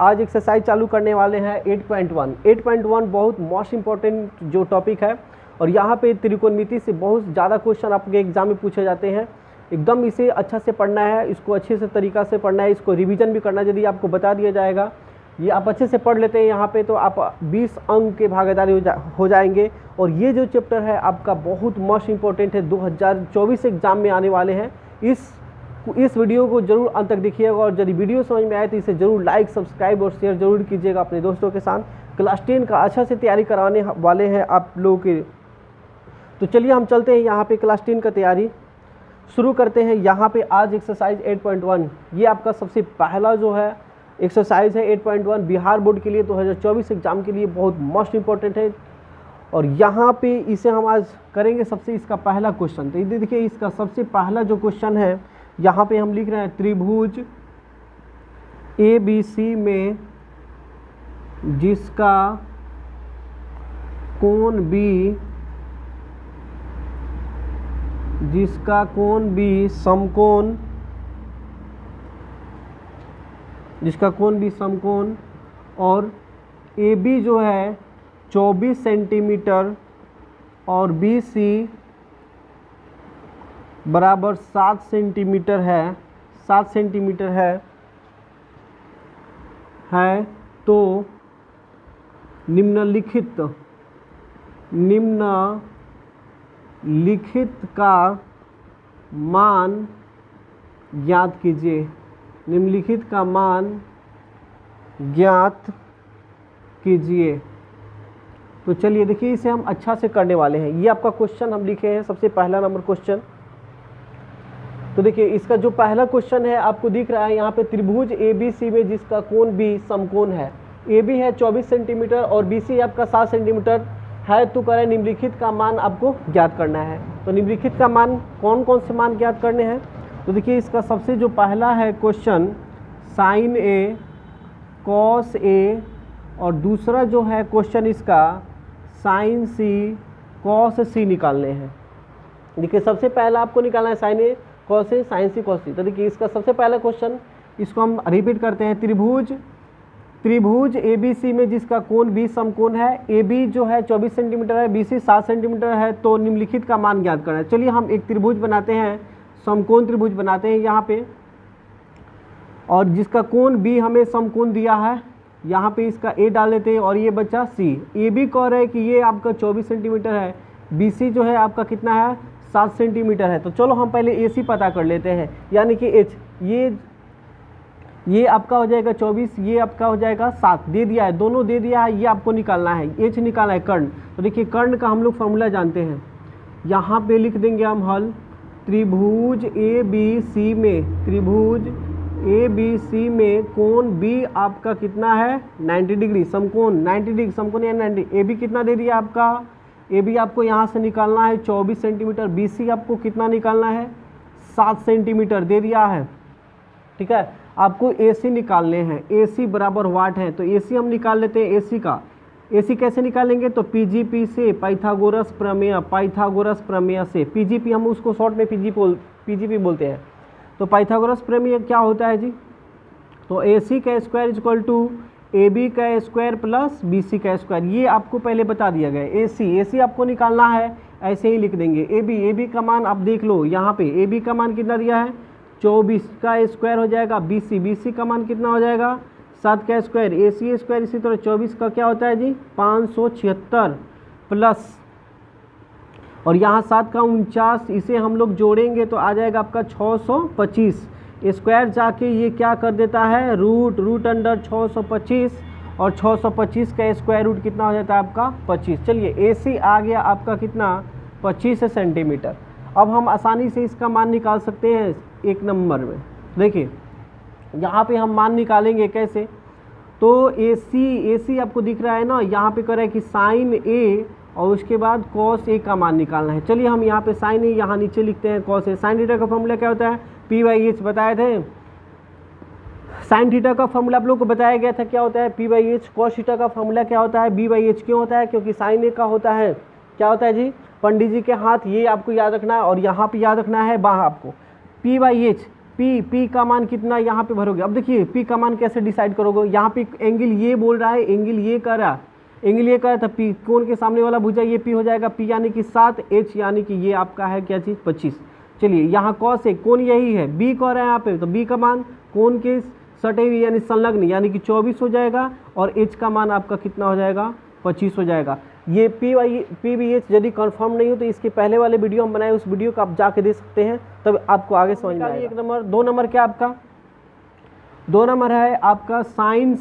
आज एक्सरसाइज चालू करने वाले हैं 8.1। 8.1 बहुत मोस्ट इम्पॉर्टेंट जो टॉपिक है और यहाँ पे त्रिकोणमिति से बहुत ज़्यादा क्वेश्चन आपके एग्जाम में पूछे जाते हैं। एकदम इसे अच्छा से पढ़ना है, इसको अच्छे से तरीक़ा से पढ़ना है, इसको रिवीजन भी करना है। यदि आपको बता दिया जाएगा, ये आप अच्छे से पढ़ लेते हैं यहाँ पे, तो आप 20 अंक के भागीदारी हो जाएंगे। और ये जो चैप्टर है आपका बहुत मोस्ट इम्पॉर्टेंट है, 2024 एग्ज़ाम में आने वाले हैं। इस वीडियो को जरूर अंत तक देखिएगा और यदि वीडियो समझ में आए तो इसे जरूर लाइक, सब्सक्राइब और शेयर जरूर कीजिएगा अपने दोस्तों के साथ। क्लास 10 का अच्छा से तैयारी कराने वाले हैं आप लोगों के। तो चलिए हम चलते हैं यहाँ पे क्लास 10 का तैयारी शुरू करते हैं। यहाँ पे आज एक्सरसाइज 8.1 ये आपका सबसे पहला जो है एक्सरसाइज है 8.1 बिहार बोर्ड के लिए 2024 एग्ज़ाम के लिए बहुत मोस्ट इम्पॉर्टेंट है। और यहाँ पे इसे हम आज करेंगे सबसे इसका पहला क्वेश्चन। तो ये देखिए इसका सबसे पहला जो क्वेश्चन है यहाँ पे हम लिख रहे हैं त्रिभुज ABC में जिसका कोण B समकोण, जिसका कोण B समकोण और AB जो है 24 सेंटीमीटर और BC बराबर 7 सेंटीमीटर है, 7 सेंटीमीटर है तो निम्नलिखित का मान ज्ञात कीजिए। निम्नलिखित का मान ज्ञात कीजिए। तो चलिए देखिए इसे हम अच्छा से करने वाले हैं। ये आपका क्वेश्चन हम लिखे हैं, सबसे पहला नंबर क्वेश्चन। तो देखिए इसका जो पहला क्वेश्चन है आपको दिख रहा है यहाँ पे, त्रिभुज ABC में जिसका कोण B समकोण है। AB है 24 सेंटीमीटर और BC आपका 7 सेंटीमीटर है, तो कह रहे हैं निम्नलिखित का मान आपको ज्ञात करना है। तो निम्नलिखित का मान कौन कौन से मान ज्ञात करने हैं? तो देखिए इसका सबसे जो पहला है question sin A cos A और दूसरा जो है क्वेश्चन इसका sin C cos C निकालने हैं। देखिए सबसे पहला आपको निकालना है sin A cos A sin C cos C। तो देखिए इसका सबसे पहला क्वेश्चन, इसको हम रिपीट करते हैं। त्रिभुज ABC में जिसका कोण B समकोण है, AB जो है 24 सेंटीमीटर है, BC 7 सेंटीमीटर है, तो निम्नलिखित का मान ज्ञात करना है। चलिए हम एक त्रिभुज बनाते हैं, समकोण त्रिभुज बनाते हैं यहाँ पे, और जिसका कोण B हमें समकोण दिया है, यहाँ पे इसका A डाल देते हैं और ये बचा C। AB कह रहा है कि ये आपका 24 सेंटीमीटर है, BC जो है आपका कितना है 7 सेंटीमीटर है। तो चलो हम पहले AC पता कर लेते हैं, यानी कि H, ये आपका हो जाएगा 24, ये आपका हो जाएगा 7, दे दिया है, दोनों दे दिया है। ये आपको निकालना है, H निकालना है कर्ण। तो देखिए कर्ण का हम लोग फॉर्मूला जानते हैं, यहाँ पे लिख देंगे हम हल। त्रिभुज ABC में कोण B आपका कितना है 90 डिग्री, समकोण 90 डिग्री, समकोण या 90। AB कितना दे दिया आपका, AB आपको यहाँ से निकालना है 24 सेंटीमीटर, BC आपको कितना निकालना है 7 सेंटीमीटर दे दिया है। ठीक है, आपको AC निकालने हैं, AC बराबर वाट है, तो AC हम निकाल लेते हैं। AC का AC कैसे निकालेंगे, तो PGP से, पाइथागोरस प्रमेय से। PGP हम उसको शॉर्ट में PGP बोलते हैं। तो पाइथागोरस प्रमेय क्या होता है जी, तो AC का स्क्वायर इक्वल टू AB का स्क्वायर प्लस BC का स्क्वायर, ये आपको पहले बता दिया गया। AC आपको निकालना है, ऐसे ही लिख देंगे। AB का मान आप देख लो, यहाँ पे AB का मान कितना दिया है 24 का स्क्वायर हो जाएगा, BC का मान कितना हो जाएगा 7 का स्क्वायर, AC स्क्वायर, इसी तरह 24 का क्या होता है जी 576 प्लस, और यहाँ 7 का 49, इसे हम लोग जोड़ेंगे तो आ जाएगा आपका 625। स्क्वायर जाके ये क्या कर देता है रूट अंडर 625, और 625 का स्क्वायर रूट कितना हो जाता है आपका 25। चलिए AC आ गया आपका कितना 25 सेंटीमीटर। अब हम आसानी से इसका मान निकाल सकते हैं एक नंबर में। देखिए यहाँ पे हम मान निकालेंगे कैसे, तो AC आपको दिख रहा है ना, यहाँ पे कह रहा है कि sin A और उसके बाद cos A का मान निकालना है। चलिए हम यहाँ पे sin A यहाँ नीचे लिखते हैं, cos A। sin थीटा का फॉर्मूला क्या होता है P/H, बताए थे। sin थीटा का फॉर्मूला आप लोग को बताया गया था, क्या होता है P/H। cos थीटा का फॉर्मूला क्या होता है B/H। क्यों होता है, क्योंकि sin A का होता है, क्या होता है जी पंडित जी के हाथ, ये आपको याद रखना है, और यहाँ पे याद रखना है बाह आपको P/H। पी का मान कितना यहाँ पे भरोगे। अब देखिए पी का मान कैसे डिसाइड करोगे, यहाँ पे एंगल ये बोल रहा है, एंगल ये कर रहा है, एंगल ये कर, तो पी कोण के सामने वाला भुजा ये पी हो जाएगा, पी यानी कि 7, एच यानी कि ये आपका है क्या चीज़ 25। चलिए यहाँ कॉस है, कोण यही है, बी कह रहा है यहाँ पे, तो बी का मान कोण के सटे हुए यानी संलग्न यानी कि 24 हो जाएगा, और एच का मान आपका कितना हो जाएगा 25 हो जाएगा। ये पी बी एच यदि कंफर्म नहीं हो तो इसके पहले वाले वीडियो हम बनाए, उस वीडियो को आप जाके दे सकते हैं, तब आपको आगे समझ में आएगा। 1 नंबर। 2 नंबर क्या आपका, 2 नंबर है आपका साइन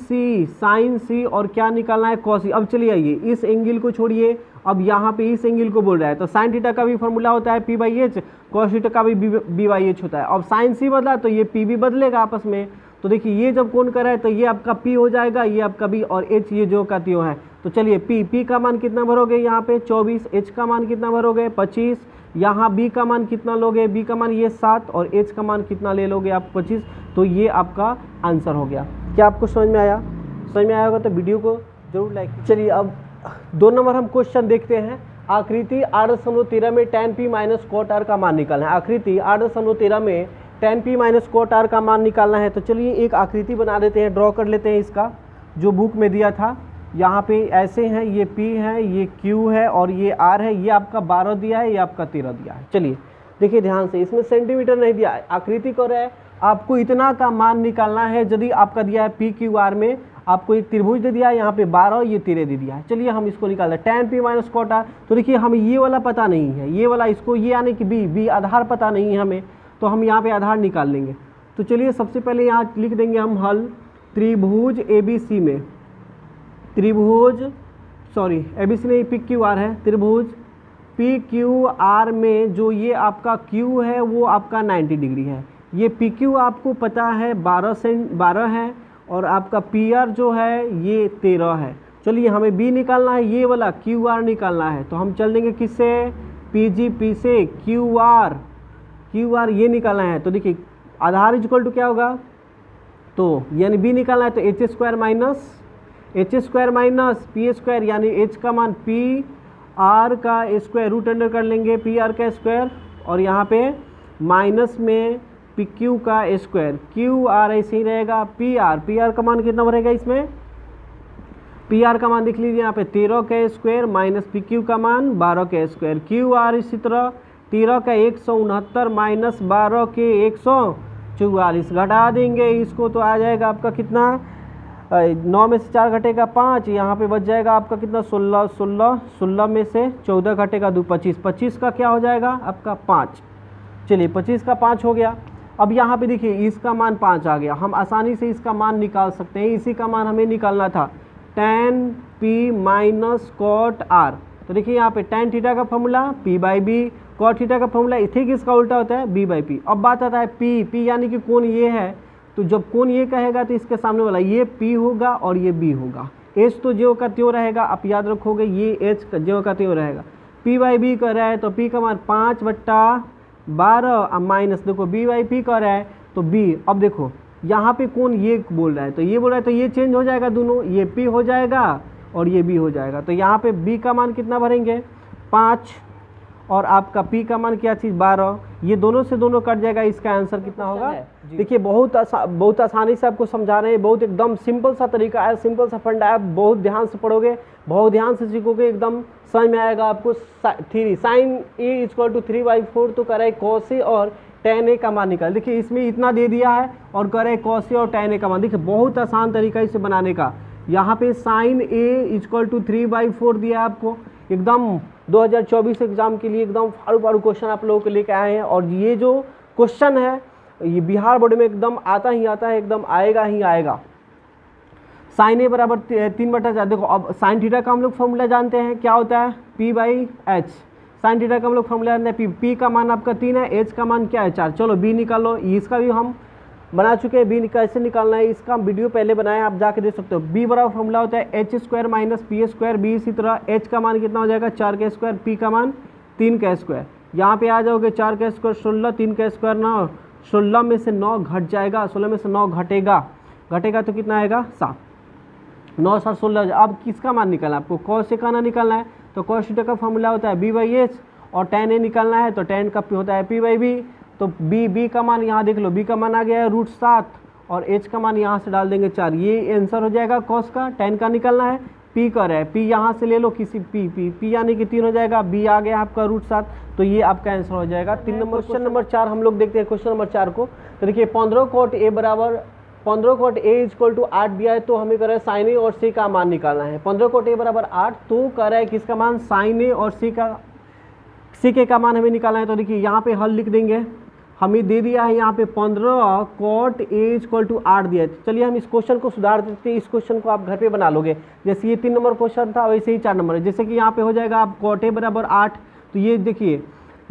सी और क्या निकालना है कॉस सी। अब चलिए आइए इस एंगल को छोड़िए, अब यहाँ पे इस एंगल को बोल रहा है, तो साइन थीटा का भी फॉर्मूला होता है P by H, cos theta का भी बी बाई एच होता है। अब साइन सी बदला तो ये पी भी बदलेगा आपस में, तो देखिए ये जब कोण कर रहा है तो ये आपका पी हो जाएगा, ये आपका बी, और एच ये जो का त्यों है। तो चलिए पी का मान कितना भरोगे यहाँ पे 24, एच का मान कितना भरोगे 25, यहाँ बी का मान कितना लोगे, बी का मान ये 7 और एच का मान कितना ले लोगे आप 25, तो ये आपका आंसर हो गया। क्या आपको समझ में आया? समझ में आया होगा तो वीडियो को जरूर लाइक। चलिए अब 2 नंबर हम क्वेश्चन देखते हैं। आकृति 8.13 में tan p minus cot R का मान निकालना है। आकृति 8.13 में tan p minus cot R का मान निकालना है। तो चलिए एक आकृति बना देते हैं, ड्रॉ कर लेते हैं इसका, जो बुक में दिया था। यहाँ पे ऐसे हैं, ये P है, ये Q है और ये R है। ये आपका 12 दिया है, ये आपका 13 दिया है। चलिए देखिए ध्यान से, इसमें सेंटीमीटर नहीं दिया है, आकृति को है आपको इतना का मान निकालना है। यदि आपका दिया है PQR में आपको एक त्रिभुज दे दिया है, यहाँ पे 12, ये 13 दे दिया है। चलिए हम इसको निकाल दें, tan p minus cot R. तो देखिए हमें ये वाला पता नहीं है, ये वाला इसको, ये यानी कि बी आधार पता नहीं है हमें, तो हम यहाँ पे आधार निकाल लेंगे। तो चलिए सबसे पहले यहाँ लिख देंगे हम हल त्रिभुज ABC में, त्रिभुज ABC नहीं PQR है, त्रिभुज PQR में जो ये आपका Q है वो आपका 90 डिग्री है, ये PQ आपको पता है 12 है, और आपका PR जो है ये 13 है। चलिए हमें B निकालना है, ये वाला QR निकालना है, तो हम चल देंगे किससे, PGP से QR ये निकालना है। तो देखिए आधार इक्वल टू क्या होगा, तो यानी B निकालना है तो h square minus p square, यानी h का मान PR का स्क्वायर, रूट अंडर कर लेंगे PR का स्क्वायर, और यहाँ पे माइनस में PQ का स्क्वायर, QR ऐसे ही रहेगा। PR का मान कितना बढ़ेगा इसमें, PR का मान देख लीजिए यहाँ पे 13 का स्क्वायर माइनस PQ का मान 12 का स्क्वायर, QR इसी तरह 13 का 169 माइनस 12 के 144 घटा देंगे इसको, तो आ जाएगा आपका कितना, 9 में से 4 घटेगा 5, यहाँ पे बच जाएगा आपका कितना 16 में से 14 घटेगा 2 25 का क्या हो जाएगा आपका 5। चलिए 25 का 5 हो गया। अब यहाँ पे देखिए इसका मान 5 आ गया, हम आसानी से इसका मान निकाल सकते हैं। इसी का मान हमें निकालना था tan p minus cot R. तो देखिए यहाँ पे tan थीटा का formula p by B, cot theta का फॉर्मूला ठीक इसका उल्टा होता है b बाई पी। अब बात आता है p यानी कि कोण ये है, तो जब कोण ये कहेगा तो इसके सामने वाला ये p होगा और ये b होगा। h तो ज्यों का त्यों रहेगा, आप याद रखोगे ये h ज्यों का त्यों रहेगा। p बाई बी कर रहा है तो p का मान 5/12, माइनस देखो b बाई पी कर रहा है तो b। अब देखो यहाँ पे कोण ये बोल रहा है तो ये बोल रहा है, तो ये चेंज हो जाएगा दोनों, ये p हो जाएगा और ये b हो जाएगा। तो यहाँ पे b का मान कितना भरेंगे 5, और आपका p का मान क्या चीज़ 12, ये दोनों से दोनों कट जाएगा। इसका आंसर कितना होगा, देखिए बहुत आसानी से आपको समझा रहे हैं, बहुत एकदम सिंपल सा तरीका है, सिंपल सा फंडा है। बहुत ध्यान से पढ़ोगे, बहुत ध्यान से सीखोगे, एकदम समझ में आएगा आपको। 3 साइन ए इक्वल टू 3/4 तो करे cos ए और tan ए का मान निकाल। देखिए इसमें इतना दे दिया है और करे cos ए और tan ए का मान। देखिए बहुत आसान तरीका इसे बनाने का। यहाँ पे साइन ए इक्वल टू 3/4 दिया है आपको, एकदम 2024 एग्जाम के लिए एकदम फाड़ू क्वेश्चन आप लोगों को लेकर आए हैं। और ये जो क्वेश्चन है ये बिहार बोर्ड में एकदम आता है, एकदम आएगा ही आएगा। साइन ए बराबर 3/4। देखो अब साइन थीटा का हम लोग फॉर्मूला जानते हैं, क्या होता है p by H. Sine theta का हम लोग फॉर्मूला जानते हैं, p का मान आपका 3 है, h का मान क्या है 4। चलो b निकालो, इसका भी हम बना चुके हैं। b कैसे निकालना है इसका हम वीडियो पहले बनाए, आप जाके देख सकते हो। b बराबर फॉर्मूला होता है h square minus p square. b इसी तरह h का मान कितना हो जाएगा 4 का स्क्वायर, p का मान 3 का स्क्वायर। यहाँ पे आ जाओगे 4 का स्क्वायर 16, 3 का स्क्वायर 9, 16 में से 9 घट जाएगा, 16 में से 9 घटेगा तो कितना आएगा 7, 9 7 16। अब किसका मान निकालना है आपको, cos ए का ना निकालना है, तो cos थीटा का फॉर्मूला होता है b बाई एच, और tan ए निकालना है तो tan का होता है p बाई बी। तो बी का मान यहाँ देख लो, बी का मान आ गया है √7 और एच का मान यहाँ से डाल देंगे 4। ये आंसर हो जाएगा कॉस का। tan का निकलना है, पी कर है, पी यहाँ से ले लो किसी पी यानी कि 3 हो जाएगा, बी आ गया आपका √7, तो ये आपका आंसर हो जाएगा 3 नंबर। क्वेश्चन नंबर 4 हम लोग देखते हैं क्वेश्चन नंबर 4 को। तो देखिए 15 cot a = 8 दिया है, तो हमें कर रहा है sin a और c का मान निकालना है। 15 cot a = 8, तो कर रहा है किसका मान sin a और c का मान हमें निकालना है। तो देखिए यहाँ पे हल लिख देंगे, हमें दे दिया है यहाँ पे 15 cot a = 8 दिया है। तो चलिए हम इस क्वेश्चन को सुधार देते हैं। इस क्वेश्चन को आप घर पे बना लोगे, जैसे ये 3 नंबर क्वेश्चन था वैसे ही 4 नंबर है। जैसे कि यहाँ पे हो जाएगा आप cot a = 8, तो ये देखिए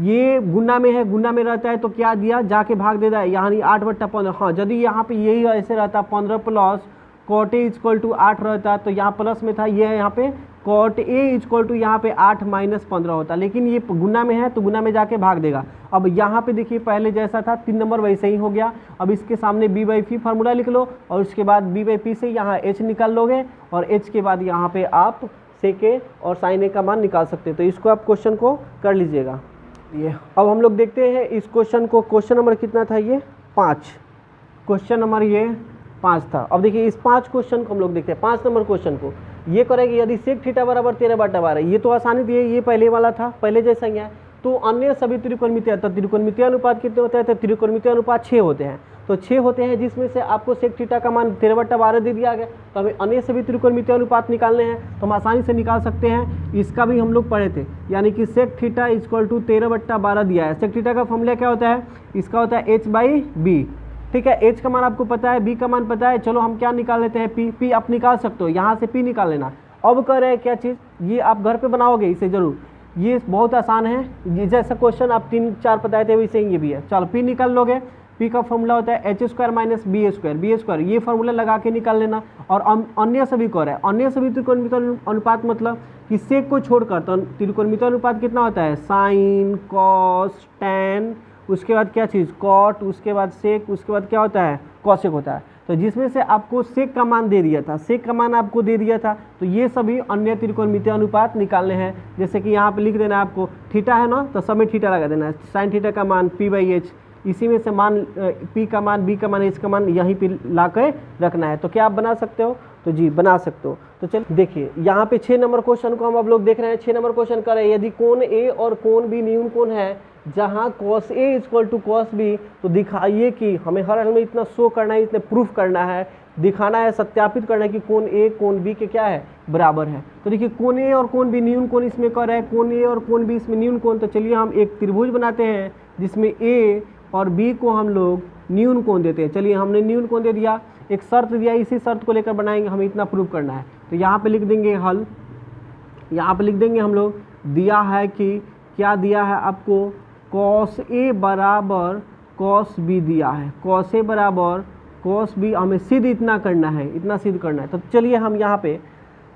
ये गुना में है, गुना में रहता है तो क्या दिया, जाके भाग दे रहा है, यानी 8/15। हाँ, यदि यहाँ पे यही ऐसे रहता 15 प्लस cot a = 8 रहता, तो यहाँ प्लस में था, ये है यहाँ पे cot a = यहाँ पे 8 - 15 होता, लेकिन ये गुना में है तो गुना में जाके भाग देगा। अब यहाँ पे देखिए पहले जैसा था 3 नंबर वैसे ही हो गया। अब इसके सामने b/p फार्मूला लिख लो और उसके बाद b/p से यहाँ h निकाल लोगे और h के बाद यहाँ पे आप sec a और sin a का मान निकाल सकते हैं। तो इसको आप क्वेश्चन को कर लीजिएगा। ये अब हम लोग देखते हैं इस क्वेश्चन को। क्वेश्चन नंबर कितना था, ये 5, क्वेश्चन नंबर ये 5 था। अब देखिए इस 5 क्वेश्चन को हम लोग देखते हैं। 5 नंबर क्वेश्चन को ये करेंगे, यदि sec थीटा = 13/12, ये तो आसानी थी, ये पहले वाला था, पहले जैसा ही है। तो अन्य सभी त्रिकोणमितीय, तो त्रिकोणमितीय अनुपात कितने होते हैं, तो त्रिकोणमितीय अनुपात 6 होते हैं। तो 6 होते हैं, जिसमें से आपको sec थीटा का मान 13/12 दे दिया गया। तो हमें अन्य सभी त्रिकोणमितीय अनुपात निकालने हैं, तो हम आसानी से निकाल सकते हैं। इसका भी हम लोग पढ़े थे, यानी कि sec थीटा = 13/12 दिया है। sec थीटा का फॉर्मूला क्या होता है, इसका होता है h/b। ठीक है, h का मान आपको पता है, b का मान पता है। चलो हम क्या निकाल लेते हैं, p आप निकाल सकते हो, यहाँ से p निकाल लेना। अब कर रहे हैं क्या चीज़, ये आप घर पे बनाओगे इसे जरूर, ये बहुत आसान है। ये जैसा क्वेश्चन आप 3-4 बताए थे वैसे ही ये भी है। चलो p निकाल लोगे, p का फॉर्मूला होता है h² - b², ये फार्मूला लगा के निकाल लेना। और अन्य सभी को है, अन्य सभी त्रिकोणमितीय अनुपात मतलब कि sec को छोड़कर, तो त्रिकोणमितीय अनुपात कितना होता है, sin, cos, tan, उसके बाद क्या चीज़ cot, उसके बाद sec, उसके बाद क्या होता है cosec होता है। तो जिसमें से आपको sec का मान दे दिया था, sec का मान आपको दे दिया था, तो ये सभी अन्य त्रिकोणमितीय अनुपात निकालने हैं। जैसे कि यहाँ पे लिख देना है आपको, थीटा है ना, तो सब में थीटा लगा देना है। sin थीटा का मान p/h, इसी में से मान p का मान, b का मान, h का मान यहीं पे ला कर रखना है। तो क्या आप बना सकते हो, तो जी बना सकते हो। तो चलिए देखिए यहाँ पे 6 नंबर क्वेश्चन को हम अब लोग देख रहे हैं। 6 नंबर क्वेश्चन कर रहे हैं, यदि कोण a और कोण b न्यून कोण है जहाँ cos a = cos b, तो दिखाइए कि हमें हर हाल में इतना शो करना है, इतने प्रूफ करना है, दिखाना है, सत्यापित करना है कि कोण a कोण b के क्या है, बराबर है। तो देखिए कोण a और कोण b न्यून कोण इसमें कर रहा है, कोण a और कोण b इसमें न्यून कोण। तो चलिए हम एक त्रिभुज बनाते हैं जिसमें a और b को हम लोग न्यून कोण देते हैं। चलिए हमने न्यून कोण दे दिया, एक शर्त दिया, इसी शर्त को लेकर बनाएंगे, हमें इतना प्रूफ करना है। तो यहाँ पे लिख देंगे हल, यहाँ पे लिख देंगे हम लोग, दिया है कि क्या दिया है आपको, cos a = cos b दिया है, cos a = cos b। हमें सिद्ध इतना करना है, इतना सिद्ध करना है। तो चलिए हम यहाँ पे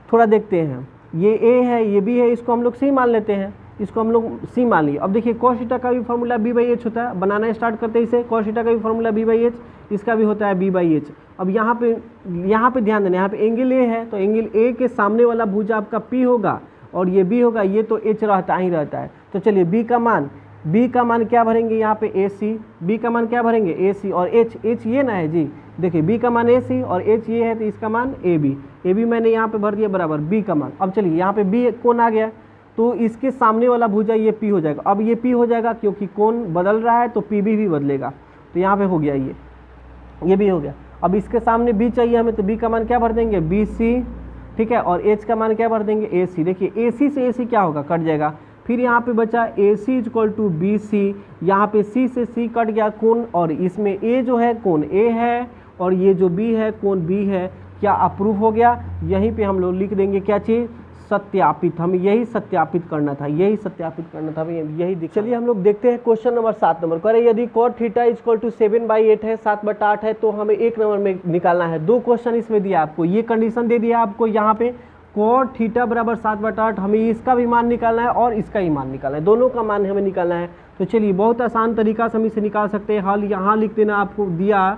थोड़ा देखते हैं, ये a है, ये b है, इसको हम लोग c मान लेते हैं, इसको हम लोग c मान लिए। अब देखिए cos थीटा का भी फॉर्मूला b/h होता है, बनाना स्टार्ट करते हैं इसे। cos थीटा का भी फॉर्मूला b/h, इसका भी होता है b/h। अब यहाँ पे ध्यान देना, यहाँ पे एंगल a है, तो एंगल a के सामने वाला भुजा आपका p होगा और ये b होगा, ये तो h रहता ही रहता है। तो चलिए b का मान क्या भरेंगे, यहाँ पे AC, b का मान क्या भरेंगे AC, और h ये ना है जी, देखिए b का मान AC और h ये है, तो इसका मान AB मैंने यहाँ पे भर दिया बराबर b का मान। अब चलिए यहाँ पे b कोण आ गया, तो इसके सामने वाला भुजा ये p हो जाएगा। अब ये p हो जाएगा क्योंकि कोण बदल रहा है, तो PB भी बदलेगा, तो यहाँ पे हो गया, ये भी हो गया। अब इसके सामने b चाहिए हमें, तो b का मान क्या भर देंगे BC, ठीक है, और h का मान क्या भर देंगे AC। देखिए AC से AC क्या होगा, कट जाएगा। फिर यहाँ पे बचा AC = BC, यहाँ पे C से C कट गया कोण, और इसमें A जो है कोण A है और ये जो B है कोण B है। क्या अप्रूव हो गया, यहीं पे हम लोग लिख देंगे क्या चीज़, सत्यापित। हमें यही सत्यापित करना था, यही चलिए हम लोग देखते हैं क्वेश्चन नंबर 7 नंबर। करें यदि cot थीटा = 7/8 है, 7/8 है, तो हमें 1 नंबर में निकालना है। 2 क्वेश्चन इसमें दिया आपको, ये कंडीशन दे दिया आपको यहाँ पे, cot थीटा = 7/8, हमें इसका भी मान निकालना है और इसका ही मान निकालना है, दोनों का मान हमें निकालना है। तो चलिए बहुत आसान तरीका से हम इसे निकाल सकते हैं। हल यहाँ लिख देना, आपको दिया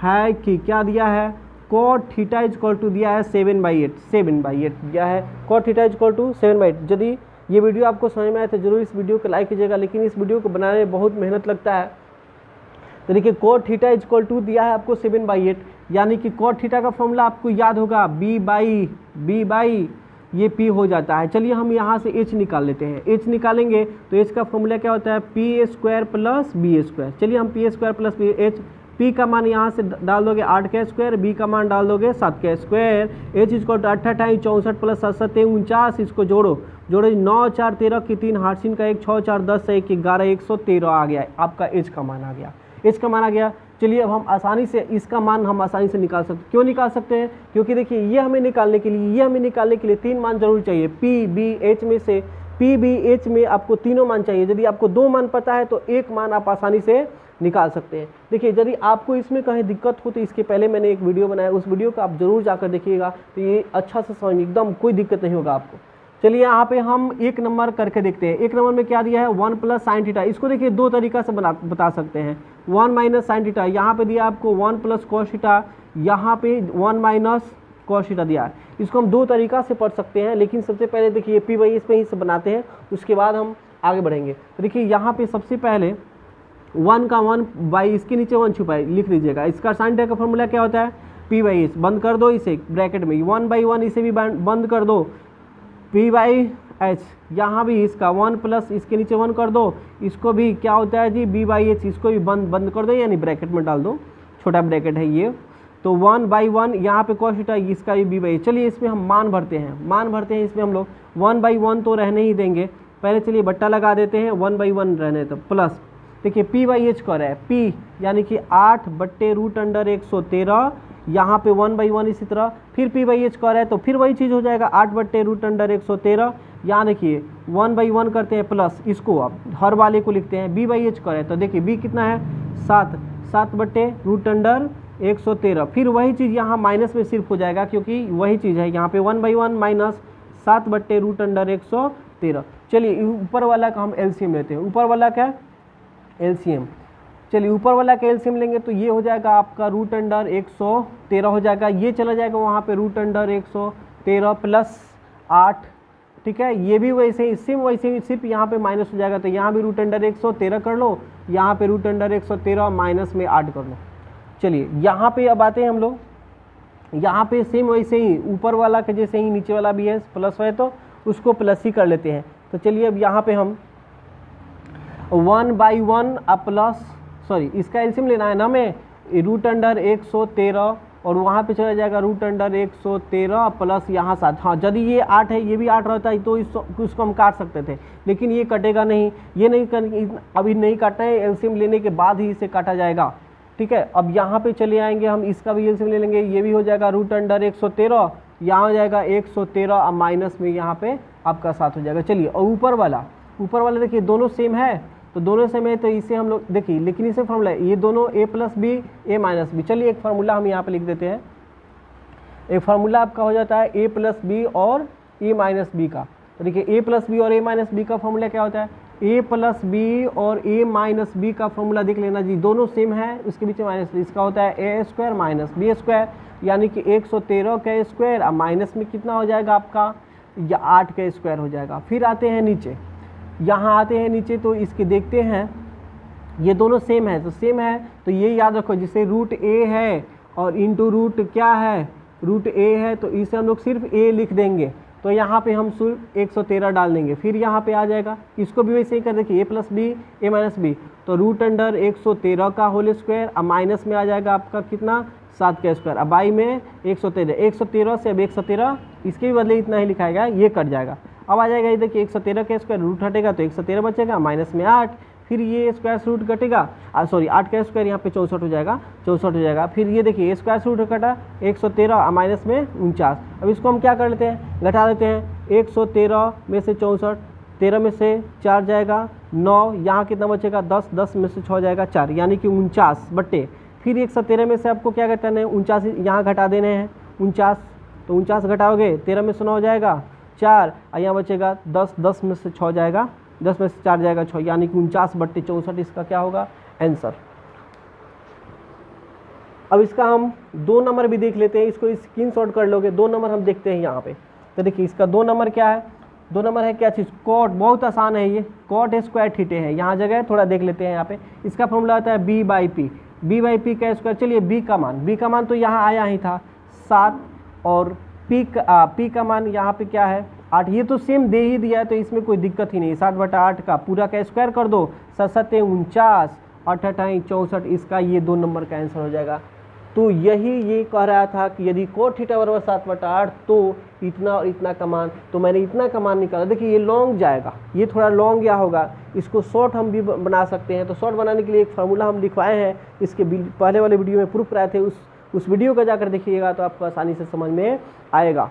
है कि क्या दिया है, cot थीटा = दिया है 7/8 दिया है, cot थीटा = 7/8। यदि ये वीडियो आपको समझ में आए तो जरूर इस वीडियो को लाइक कीजिएगा, लेकिन इस वीडियो को बनाने में बहुत मेहनत लगता है, तो देखिए cot theta is equal to दिया है आपको 7/8, यानी कि cot थीटा का फॉर्मूला आपको याद होगा b बाई ये p हो जाता है। चलिए हम यहाँ से h निकाल लेते हैं। h निकालेंगे तो h का फॉर्मूला क्या होता है, p square plus b square. चलिए हम p square plus h, p का मान यहाँ से डाल दोगे 8 का स्क्वायर, b का मान डाल दोगे 7 का स्क्वायर, h इसको 28 64 प्लस 7 7 49, इसको जोड़ो 9 4 13 की 3 हार्सिन का 1 6 4 10 1 11 113 आ गया, आपका h का मान आ गया, h का मान आ गया। चलिए अब हम आसानी से इसका मान हम आसानी से निकाल सकते हैं। क्यों निकाल सकते हैं, क्योंकि देखिए ये हमें निकालने के लिए 3 मान जरूर चाहिए। p b h में से p b h में आपको तीनों मान चाहिए। यदि आपको 2 मान पता है तो 1 मान आप आसानी से निकाल सकते हैं। देखिए यदि आपको इसमें कहीं दिक्कत हो तो इसके पहले मैंने एक वीडियो बनाया, उस वीडियो को आप जरूर जाकर देखिएगा, तो ये अच्छा से समझ, एकदम कोई दिक्कत नहीं होगा आपको। चलिए यहाँ पे हम 1 नंबर करके देखते हैं। 1 नंबर में क्या दिया है, 1 प्लस साइन थीटा। इसको देखिए 2 तरीका से बता सकते हैं। 1 माइनस साइन थीटा, यहाँ पे दिया आपको 1 प्लस कॉस थीटा, यहाँ पे 1 माइनस कॉस थीटा दिया है। इसको हम 2 तरीका से पढ़ सकते हैं, लेकिन सबसे पहले देखिए p बाई इस पे ही से बनाते हैं, उसके बाद हम आगे बढ़ेंगे। तो देखिए यहाँ पे सबसे पहले 1 का 1 बाई इसके नीचे 1 छुपाए लिख लीजिएगा। इसका साइन थीटा का फॉर्मूला क्या होता है, p बाई एच, बंद कर दो इसे ब्रैकेट में, 1/1 इसे भी बंद कर दो, p बाई एच, यहाँ भी इसका 1 प्लस इसके नीचे 1 कर दो, इसको भी क्या होता है जी b बाई एच, इसको भी बंद कर दो, यानी ब्रैकेट में डाल दो, छोटा ब्रैकेट है ये। तो 1/1 यहाँ पे कॉस थीटा, इसका भी b बाई एच। चलिए इसमें हम मान भरते हैं इसमें हम लोग 1/1 तो रहने ही देंगे, पहले चलिए बट्टा लगा देते हैं, 1/1 रहने तो प्लस, देखिए p बाई एच कर है p, यानी कि 8/√113, यहाँ पे 1/1 इसी तरह, फिर p बाई एच कर है तो फिर वही चीज़ हो जाएगा 8/√113, यहाँ देखिए 1/1 करते हैं प्लस, इसको अब हर वाले को लिखते हैं, b बाई एच कर है तो देखिए b कितना है 7/√113, फिर वही चीज़ यहाँ माइनस में सिर्फ हो जाएगा, क्योंकि वही चीज़ है यहाँ पे 1/1 माइनस 7/√113। चलिए ऊपर वाला का हम एलसीएम लेते हैं। ऊपर वाला क्या एलसीएम, चलिए ऊपर वाला का एलसीएम लेंगे तो ये हो जाएगा आपका √113 हो जाएगा, ये चला जाएगा वहाँ पे √113 प्लस 8, ठीक है, ये भी वैसे ही सेम वैसे ही, सिर्फ यहाँ पे माइनस हो जाएगा, तो यहाँ भी √113 कर लो, यहाँ पे √113 माइनस में 8 कर लो। चलिए यहाँ पे अब आते हैं हम लोग, यहाँ पे सेम वैसे ही ऊपर वाला के जैसे ही नीचे वाला भी है प्लस है तो उसको प्लस ही कर लेते हैं। तो चलिए अब यहाँ पे हम 1/1 प्लस, सॉरी इसका एलसीएम लेना है ना हमें, √113 और वहाँ पे चला जाएगा √113 प्लस यहाँ 7। हाँ यदि ये 8 है, ये भी 8 रहता है तो इसको हम काट सकते थे, लेकिन ये कटेगा नहीं, ये नहीं अभी नहीं काटना है, एलसीएम लेने के बाद ही इसे काटा जाएगा, ठीक है। अब यहाँ पे चले आएंगे हम, इसका भी एलसीएम ले लेंगे, ये भी हो जाएगा √113, यहाँ हो जाएगा 113 माइनस में यहाँ पे आपका 7 हो जाएगा। चलिए और ऊपर वाला देखिए दोनों सेम है, तो दोनों सेम है तो इसे हम लोग देखिए, लेकिन इसे फॉर्मूला ये दोनों a plus B A minus B. चलिए एक फार्मूला हम यहाँ पे लिख देते हैं, एक फार्मूला आपका हो जाता है a प्लस बी और a माइनस बी का। तो देखिए a प्लस बी और a माइनस बी का फॉर्मूला क्या होता है, a प्लस बी और a माइनस बी का फॉर्मूला देख लेना जी, दोनों सेम है, उसके बीच माइनस, इसका होता है a square minus B square, यानी कि 113 का स्क्वायर, अब माइनस में कितना हो जाएगा आपका, या 8 का स्क्वायर हो जाएगा। फिर आते हैं नीचे, यहाँ आते हैं नीचे तो इसके देखते हैं, ये दोनों सेम है, तो सेम है तो ये याद रखो, जैसे √a है और इंटू रूट क्या है, √a है, तो इसे हम लोग सिर्फ a लिख देंगे, तो यहाँ पे हम सिर्फ 113 डाल देंगे, फिर यहाँ पे आ जाएगा, इसको भी वैसे ही कर देखिए a plus B A minus B, तो √113 का होल स्क्वायर, अब माइनस में आ जाएगा आपका कितना 7 का स्क्वायर, अब बाई में 113 से अब 113, इसके भी बदले इतना ही लिखाएगा, ये कट जाएगा। अब आ जाएगा ये देखिए 113 का स्क्वायर, रूट हटेगा तो 113 बचेगा, माइनस में 8, फिर ये स्क्वायर रूट कटेगा, सॉरी 8 का स्क्वायर यहाँ पे 64 हो जाएगा, 64 हो जाएगा। फिर ये देखिए स्क्वायर रूट कटा 113 माइनस में 49। अब इसको हम क्या कर लेते हैं, घटा लेते हैं, 113 में से 64, 13 में से 4 जाएगा 9, यहाँ कितना बचेगा 10, 10 में से 6 जाएगा 4, यानी कि 49 बट्टे, फिर 113 में से आपको क्या घटाना है 49 यहाँ घटा देने हैं 49, तो 49 घटाओगे 13 में से 9 हो जाएगा 4, यहाँ बचेगा 10, 10 में से 6 जाएगा, 10 में से 4 जाएगा 6, यानी कि 49/64 इसका क्या होगा आंसर। अब इसका हम 2 नंबर भी देख लेते हैं, इसको स्क्रीनशॉट कर लोगे, 2 नंबर हम देखते हैं यहाँ पे। तो देखिए इसका 2 नंबर क्या है, 2 नंबर है क्या चीज़, कॉट, बहुत आसान है ये, कॉट स्क्वायर थीटे है, यहाँ जगह है, थोड़ा देख लेते हैं यहाँ पे। इसका फॉर्मूला होता है b/p, b/p का स्क्वायर। चलिए b का मान तो यहाँ आया ही था 7, और p का मान यहाँ पे क्या है 8, ये तो सेम दे ही दिया है, तो इसमें कोई दिक्कत ही नहीं। 60/8 का पूरा का स्क्वायर कर दो, 7×7 = 49, 8×8 = 64, इसका ये 2 नंबर का आंसर हो जाएगा। तो यही ये कह रहा था कि यदि कोट थीटा बराबर 7/8 तो इतना और इतना का मान, तो मैंने इतना का मान निकाला। देखिए ये लॉन्ग जाएगा, ये थोड़ा लॉन्ग या होगा, इसको शॉर्ट हम भी बना सकते हैं। तो शॉर्ट बनाने के लिए एक फार्मूला हम लिखवाए हैं, इसके पहले वाले वीडियो में प्रूफ कराए थे, उस वीडियो को जाकर देखिएगा तो आपको आसानी से समझ में आएगा।